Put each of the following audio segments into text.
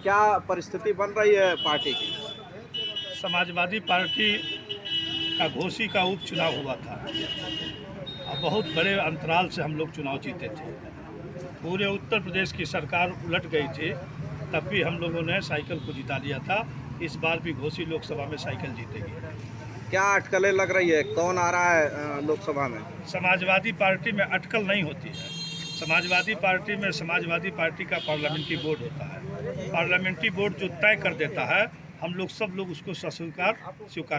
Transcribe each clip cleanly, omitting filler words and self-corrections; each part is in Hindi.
क्या परिस्थिति बन रही है पार्टी की? समाजवादी पार्टी का घोसी का उपचुनाव हुआ था और बहुत बड़े अंतराल से हम लोग चुनाव जीते थे। पूरे उत्तर प्रदेश की सरकार उलट गई थी, तब भी हम लोगों ने साइकिल को जिता लिया था। इस बार भी घोसी लोकसभा में साइकिल जीतेगी। क्या अटकलें लग रही है? कौन आ रहा है लोकसभा में? समाजवादी पार्टी में अटकल नहीं होती है। समाजवादी पार्टी में समाजवादी पार्टी का पार्लियामेंट्री बोर्ड होता है। पार्लियामेंट्री बोर्ड जो तय कर देता है, हम लोग सब लोग उसको स्वीकार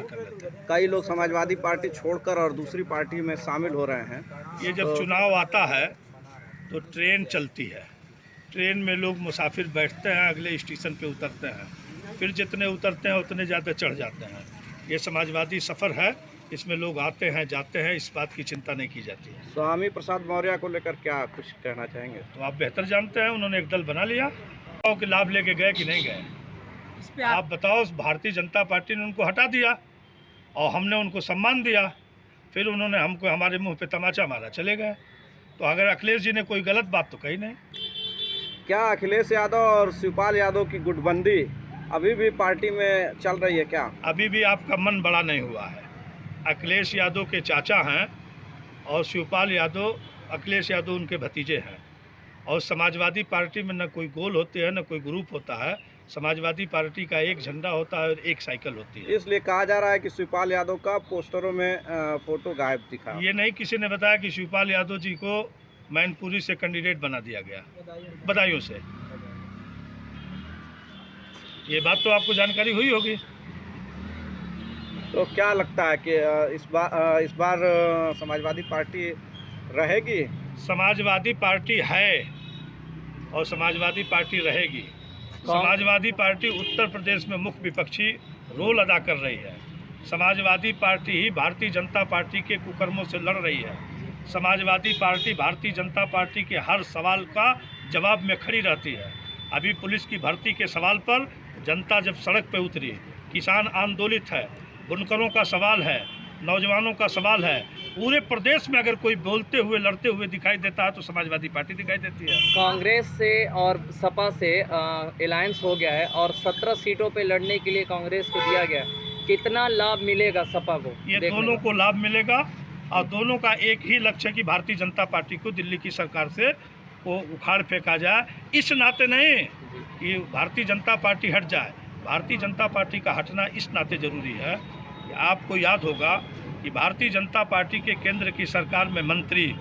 कर लेते हैं। कई लोग समाजवादी पार्टी छोड़कर और दूसरी पार्टी में शामिल हो रहे हैं। ये जब चुनाव आता है तो ट्रेन चलती है। ट्रेन में लोग मुसाफिर बैठते हैं, अगले स्टेशन पे उतरते हैं, फिर जितने उतरते हैं उतने ज़्यादा चढ़ जाते हैं। ये समाजवादी सफ़र है, इसमें लोग आते हैं जाते हैं, इस बात की चिंता नहीं की जाती है। स्वामी प्रसाद मौर्य को लेकर क्या कुछ कहना चाहेंगे? तो आप बेहतर जानते हैं, उन्होंने एक दल बना लिया और कि लाभ लेके गए कि नहीं गए। आप बताओ, भारतीय जनता पार्टी ने उनको हटा दिया और हमने उनको सम्मान दिया, फिर उन्होंने हमको हमारे मुंह पे तमाचा मारा, चले गए। तो अगर अखिलेश जी ने कोई गलत बात तो कही नहीं। क्या अखिलेश यादव और शिवपाल यादव की गुटबंदी अभी भी पार्टी में चल रही है क्या? अभी भी आपका मन बड़ा नहीं हुआ है। अखिलेश यादव के चाचा हैं और शिवपाल यादव, अखिलेश यादव उनके भतीजे हैं। और समाजवादी पार्टी में न कोई गोल होते हैं, न कोई ग्रुप होता है। समाजवादी पार्टी का एक झंडा होता है और एक साइकिल होती है। इसलिए कहा जा रहा है कि शिवपाल यादव का पोस्टरों में फोटो गायब दिखा। ये नहीं किसी ने बताया कि शिवपाल यादव जी को मैनपुरी से कैंडिडेट बना दिया गया, बधाइयों से। ये बात तो आपको जानकारी हुई होगी। तो क्या लगता है कि इस बार समाजवादी पार्टी रहेगी? समाजवादी पार्टी है और समाजवादी पार्टी रहेगी। समाजवादी पार्टी उत्तर प्रदेश में मुख्य विपक्षी रोल अदा कर रही है। समाजवादी पार्टी ही भारतीय जनता पार्टी के कुकर्मों से लड़ रही है। समाजवादी पार्टी भारतीय जनता पार्टी के हर सवाल का जवाब में खड़ी रहती है। अभी पुलिस की भर्ती के सवाल पर जनता जब सड़क पर उतरी, किसान आंदोलित है, बुनकरों का सवाल है, नौजवानों का सवाल है। पूरे प्रदेश में अगर कोई बोलते हुए लड़ते हुए दिखाई देता है तो समाजवादी पार्टी दिखाई देती है। कांग्रेस से और सपा से अलायंस हो गया है और 17 सीटों पे लड़ने के लिए कांग्रेस को दिया गया है। कितना लाभ मिलेगा सपा को? ये दोनों को लाभ मिलेगा और दोनों का एक ही लक्ष्य है कि भारतीय जनता पार्टी को दिल्ली की सरकार से वो उखाड़ फेंका जाए। इस नाते नहीं कि भारतीय जनता पार्टी हट जाए, भारतीय जनता पार्टी का हटना इस नाते ज़रूरी है। आपको याद होगा कि भारतीय जनता पार्टी के केंद्र की सरकार में मंत्री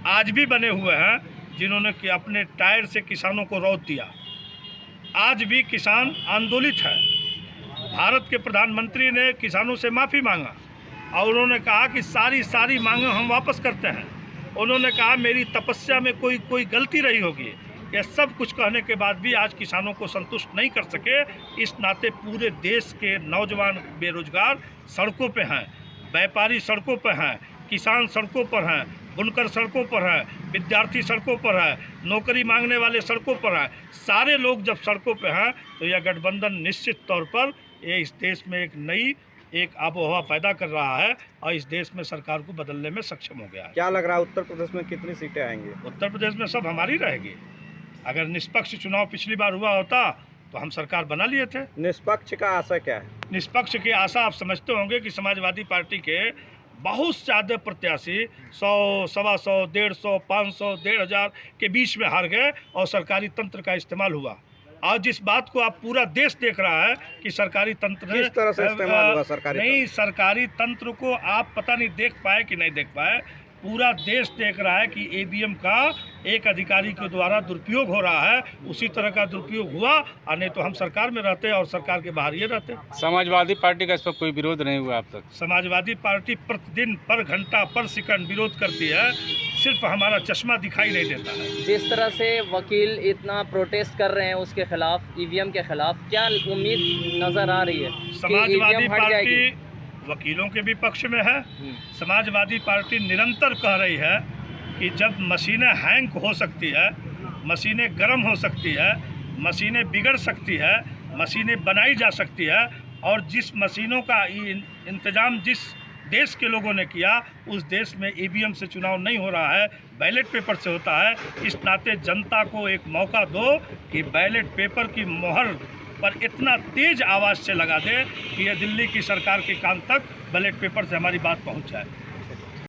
आज भी बने हुए हैं जिन्होंने कि अपने टायर से किसानों को रौंद दिया। आज भी किसान आंदोलित है। भारत के प्रधानमंत्री ने किसानों से माफ़ी मांगा और उन्होंने कहा कि सारी मांगें हम वापस करते हैं। उन्होंने कहा मेरी तपस्या में कोई गलती रही होगी। यह सब कुछ कहने के बाद भी आज किसानों को संतुष्ट नहीं कर सके। इस नाते पूरे देश के नौजवान बेरोजगार सड़कों पे हैं, व्यापारी सड़कों पर हैं, किसान सड़कों पर हैं, बुनकर सड़कों पर हैं, विद्यार्थी सड़कों पर हैं, नौकरी मांगने वाले सड़कों पर हैं। सारे लोग जब सड़कों पर हैं तो यह गठबंधन निश्चित तौर पर ये इस देश में एक नई आबोहवा पैदा कर रहा है और इस देश में सरकार को बदलने में सक्षम हो गया है। क्या लग रहा है उत्तर प्रदेश में कितनी सीटें आएंगी? उत्तर प्रदेश में सब हमारी रहेगी। अगर निष्पक्ष चुनाव पिछली बार हुआ होता तो हम सरकार बना लिए थे। निष्पक्ष का आशय क्या है? निष्पक्ष की आशा आप समझते होंगे कि समाजवादी पार्टी के बहुत ज़्यादा प्रत्याशी 100, 125, 150, 500, 1500 के बीच में हार गए और सरकारी तंत्र का इस्तेमाल हुआ। और जिस बात को आप पूरा देश देख रहा है कि सरकारी तंत्र किस तरह से इस्तेमाल हुआ सरकारी तंत्र को आप पता नहीं देख पाए कि नहीं देख पाए। पूरा देश देख रहा है कि ईवीएम का एक अधिकारी के द्वारा दुरुपयोग हो रहा है। उसी तरह का दुरुपयोग हुआ और नहीं तो हम सरकार में रहते और सरकार के बाहर ये रहते। समाजवादी पार्टी का इस पर कोई विरोध नहीं हुआ अब तक? समाजवादी पार्टी प्रतिदिन, पर घंटा, पर सेकंड विरोध करती है, सिर्फ हमारा चश्मा दिखाई नहीं देता है। जिस तरह से वकील इतना प्रोटेस्ट कर रहे हैं उसके खिलाफ, ईवीएम के खिलाफ, क्या उम्मीद नज़र आ रही है? समाजवादी पार्टी वकीलों के भी पक्ष में है। समाजवादी पार्टी निरंतर कह रही है कि जब मशीनें हैंग हो सकती है, मशीनें गर्म हो सकती है, मशीनें बिगड़ सकती है, मशीनें बनाई जा सकती है और जिस मशीनों का इंतजाम जिस देश के लोगों ने किया, उस देश में ईवीएम से चुनाव नहीं हो रहा है, बैलेट पेपर से होता है। इस नाते जनता को एक मौका दो कि बैलेट पेपर की मोहर पर इतना तेज आवाज़ से लगा दे कि यह दिल्ली की सरकार के कान तक बैलेट पेपर से हमारी बात पहुंच जाए।